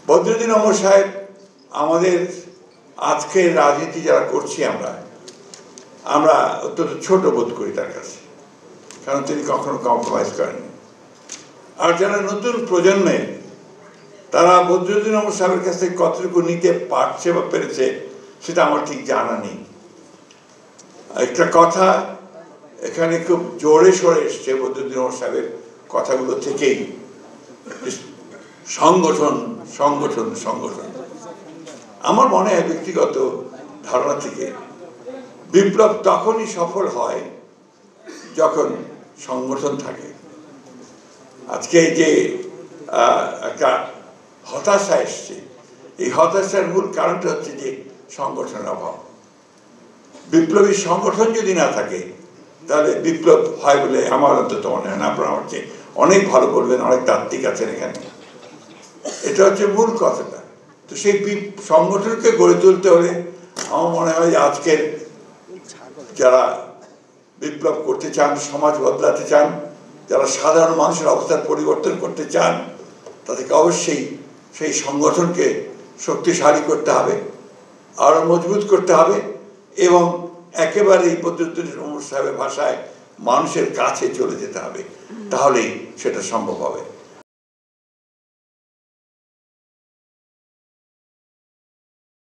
বদরুদ্দীন ওমর সাহেব আমাদের আজকের রাজনীতি যারা করছি আমরা অত্যন্ত ছোট বোধ করি তার কাছে, কারণ তিনি কখনো কম্প্রোমাইজ করেননি। আর যারা নতুন প্রজন্মের, তারা বদরুদ্দীন ওমর সাহেবের কাছ থেকে কতটুকু নিতে পারছে বা পেরেছে সেটা আমার ঠিক জানা নেই। একটা কথা এখানে খুব জোরে সরে এসছে বদরুদ্দীন ওমর সাহেবের কথাগুলো থেকেই, সংগঠন সংগঠন সংগঠন। আমার মনে হয় ব্যক্তিগত ধারণা থেকে বিপ্লব তখনই সফল হয় যখন সংগঠন থাকে। আজকে এই যে একটা হতাশা এসছে, এই হতাশার মূল কারণটা হচ্ছে যে সংগঠনের অভাব। বিপ্লবী সংগঠন যদি না থাকে তাহলে বিপ্লব হয় বলে আমার অন্তত মনে হয় না। আপনারা আমার চেয়ে অনেক ভালো বলবেন, অনেক তাত্ত্বিক আছেন এখানে। এটা হচ্ছে মূল কথাটা। তো সেই সংগঠনকে গড়ে তুলতে হলে আমার মনে হয় যে আজকের যারা বিপ্লব করতে চান, সমাজ বদলাতে চান, যারা সাধারণ মানুষের অবস্থার পরিবর্তন করতে চান, তাদেরকে অবশ্যই সেই সংগঠনকে শক্তিশালী করতে হবে, আরো মজবুত করতে হবে এবং একেবারেই বদরুদ্দীন ওমর সাহেবের ভাষায় মানুষের কাছে চলে যেতে হবে। তাহলেই সেটা সম্ভব হবে।